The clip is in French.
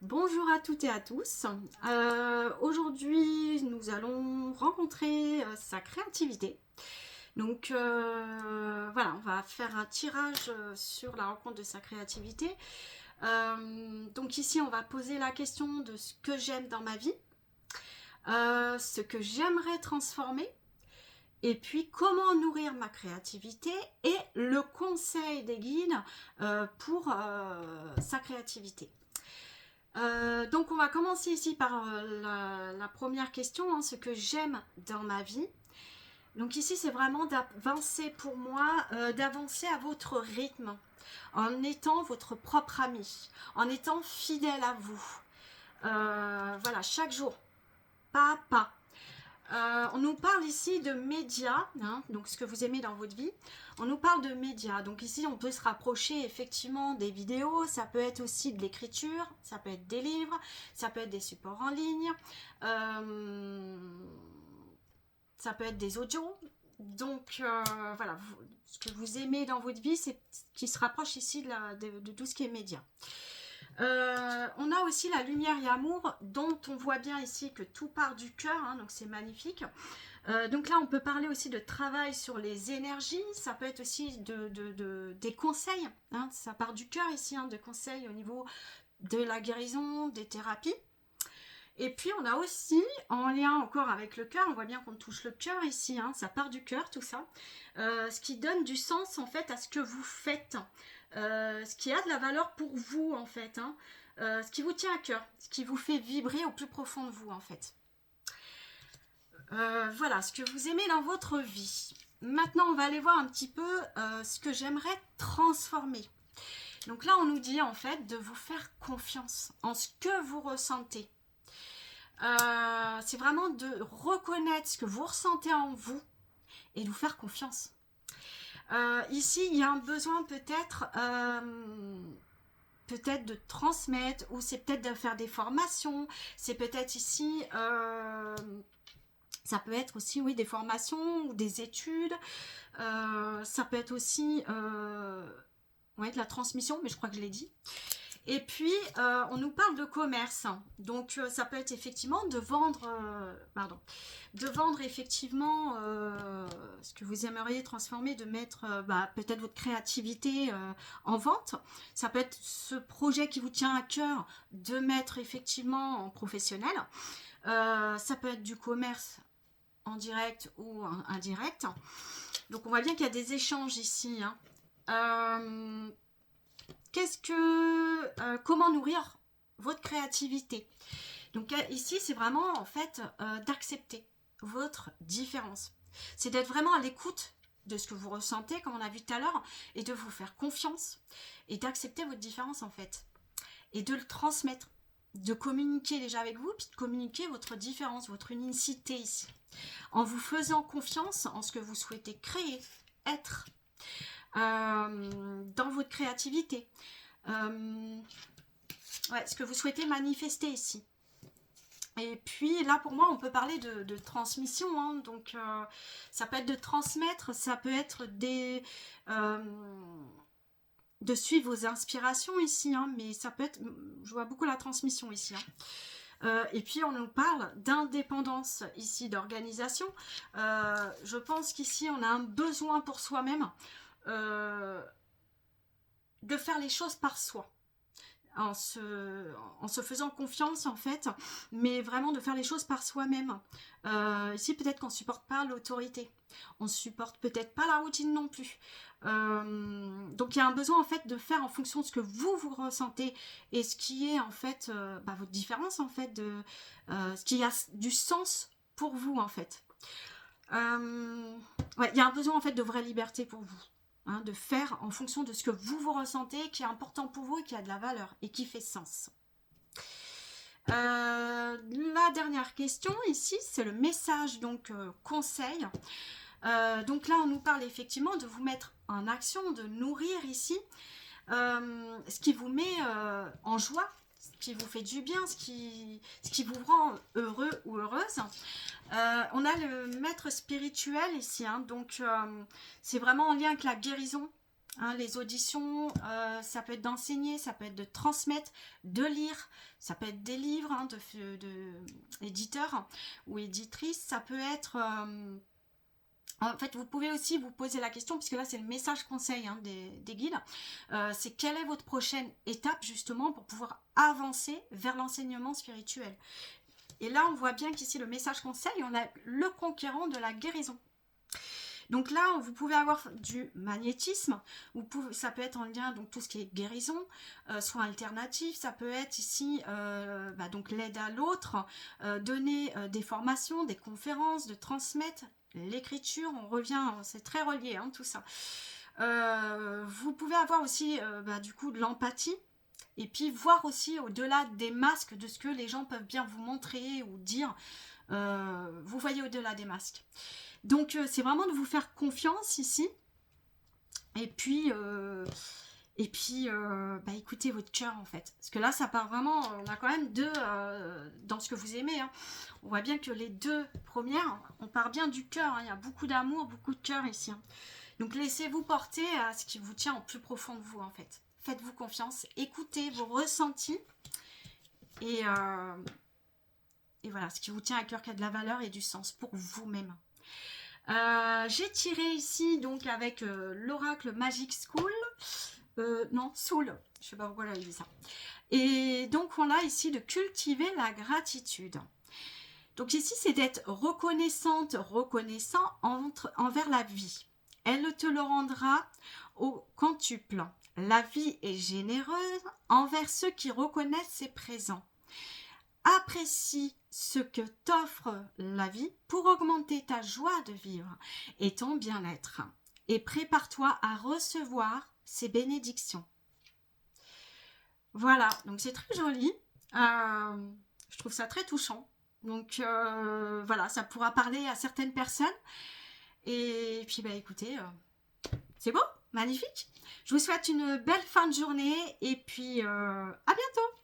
Bonjour à toutes et à tous. Aujourd'hui, nous allons rencontrer sa créativité. Donc voilà, on va faire un tirage sur la rencontre de sa créativité. Donc ici, on va poser la question de ce que j'aime dans ma vie, ce que j'aimerais transformer, et puis comment nourrir ma créativité et le conseil des guides pour sa créativité. Donc on va commencer ici par la première question, hein, ce que j'aime dans ma vie. Donc ici c'est vraiment d'avancer pour moi, d'avancer à votre rythme, en étant votre propre ami, en étant fidèle à vous. Voilà, chaque jour, pas à pas. On nous parle ici de médias, hein, donc ce que vous aimez dans votre vie. On nous parle de médias, donc ici on peut se rapprocher effectivement des vidéos, ça peut être aussi de l'écriture, ça peut être des livres, ça peut être des supports en ligne, ça peut être des audios. Donc voilà, ce que vous aimez dans votre vie, c'est ce qui se rapproche ici de tout ce qui est médias. On a aussi la lumière et amour, dont on voit bien ici que tout part du cœur, hein, donc c'est magnifique. Donc là, on peut parler aussi de travail sur les énergies, ça peut être aussi des conseils, hein, ça part du cœur ici, hein, de conseils au niveau de la guérison, des thérapies. Et puis on a aussi, en lien encore avec le cœur, on voit bien qu'on touche le cœur ici, hein, ça part du cœur tout ça, ce qui donne du sens en fait à ce que vous faites, ce qui a de la valeur pour vous en fait, hein, ce qui vous tient à cœur, ce qui vous fait vibrer au plus profond de vous en fait. Voilà, ce que vous aimez dans votre vie. Maintenant on va aller voir un petit peu ce que j'aimerais transformer. Donc là on nous dit en fait de vous faire confiance en ce que vous ressentez. C'est vraiment de reconnaître ce que vous ressentez en vous et de vous faire confiance. Ici, il y a un besoin peut-être de transmettre, ou c'est peut-être de faire des formations, c'est peut-être ici, ça peut être aussi, oui, des formations ou des études, ça peut être aussi, ouais, de la transmission, mais je crois que je l'ai dit. Et puis, on nous parle de commerce. Donc, ça peut être effectivement de vendre effectivement ce que vous aimeriez transformer, de mettre peut-être votre créativité en vente. Ça peut être ce projet qui vous tient à cœur de mettre effectivement en professionnel. Ça peut être du commerce en direct ou indirect. Donc, on voit bien qu'il y a des échanges ici, hein. Comment nourrir votre créativité. Donc ici, c'est vraiment en fait d'accepter votre différence. C'est d'être vraiment à l'écoute de ce que vous ressentez, comme on a vu tout à l'heure, et de vous faire confiance et d'accepter votre différence en fait. Et de le transmettre, de communiquer déjà avec vous, puis de communiquer votre différence, votre unicité ici. En vous faisant confiance en ce que vous souhaitez créer, être, dans votre créativité. Ouais, ce que vous souhaitez manifester ici. Et puis là pour moi on peut parler de transmission, hein. Donc ça peut être de transmettre, ça peut être de suivre vos inspirations ici, hein, mais ça peut être, je vois beaucoup la transmission ici, hein. Et puis on nous parle d'indépendance ici, d'organisation. Je pense qu'ici on a un besoin pour soi-même de faire les choses par soi, en se faisant confiance en fait, mais vraiment de faire les choses par soi-même. Ici peut-être qu'on ne supporte pas l'autorité, on ne supporte peut-être pas la routine non plus. Donc il y a un besoin en fait de faire en fonction de ce que vous ressentez et ce qui est en fait votre différence en fait, ce qui a du sens pour vous en fait. Ouais, il y a un besoin en fait de vraie liberté pour vous. Hein, de faire en fonction de ce que vous ressentez, qui est important pour vous et qui a de la valeur et qui fait sens. La dernière question ici, c'est le message, donc conseil. Donc là, on nous parle effectivement de vous mettre en action, de nourrir ici ce qui vous met en joie, ce qui vous fait du bien, ce qui vous rend heureux ou heureuse. On a le maître spirituel ici, hein, donc c'est vraiment en lien avec la guérison, hein, les auditions, ça peut être d'enseigner, ça peut être de transmettre, de lire, ça peut être des livres, hein, éditeurs ou éditrices, ça peut être... en fait, vous pouvez aussi vous poser la question, puisque là c'est le message conseil, hein, des guides, c'est quelle est votre prochaine étape justement pour pouvoir avancer vers l'enseignement spirituel. Et là on voit bien qu'ici le message conseil, on a le conquérant de la guérison. Donc là, vous pouvez avoir du magnétisme, ça peut être en lien, donc tout ce qui est guérison, soins alternatifs, ça peut être ici donc l'aide à l'autre, donner des formations, des conférences, de transmettre l'écriture, on revient, c'est très relié, hein, tout ça. Vous pouvez avoir aussi du coup de l'empathie, et puis voir aussi au-delà des masques de ce que les gens peuvent bien vous montrer ou dire, vous voyez au-delà des masques. Donc c'est vraiment de vous faire confiance ici. Et puis écoutez votre cœur en fait. Parce que là ça part vraiment, on a quand même deux dans ce que vous aimez. Hein. On voit bien que les deux premières, on part bien du cœur. Hein. Il y a beaucoup d'amour, beaucoup de cœur ici. Hein. Donc laissez-vous porter à ce qui vous tient au plus profond de vous en fait. Faites-vous confiance, écoutez vos ressentis. Et voilà, ce qui vous tient à cœur qui a de la valeur et du sens pour vous-même. J'ai tiré ici donc avec l'oracle Magic School, Soul, je sais pas pourquoi j'avais dit ça. Et donc on a ici de cultiver la gratitude. Donc ici c'est d'être reconnaissante, reconnaissant envers la vie. Elle te le rendra au quintuple. La vie est généreuse envers ceux qui reconnaissent ses présents. Apprécie ce que t'offre la vie pour augmenter ta joie de vivre et ton bien-être. Et prépare-toi à recevoir ces bénédictions. Voilà, donc c'est très joli. Je trouve ça très touchant. Donc voilà, ça pourra parler à certaines personnes. Et puis écoutez, c'est beau, magnifique. Je vous souhaite une belle fin de journée et puis à bientôt.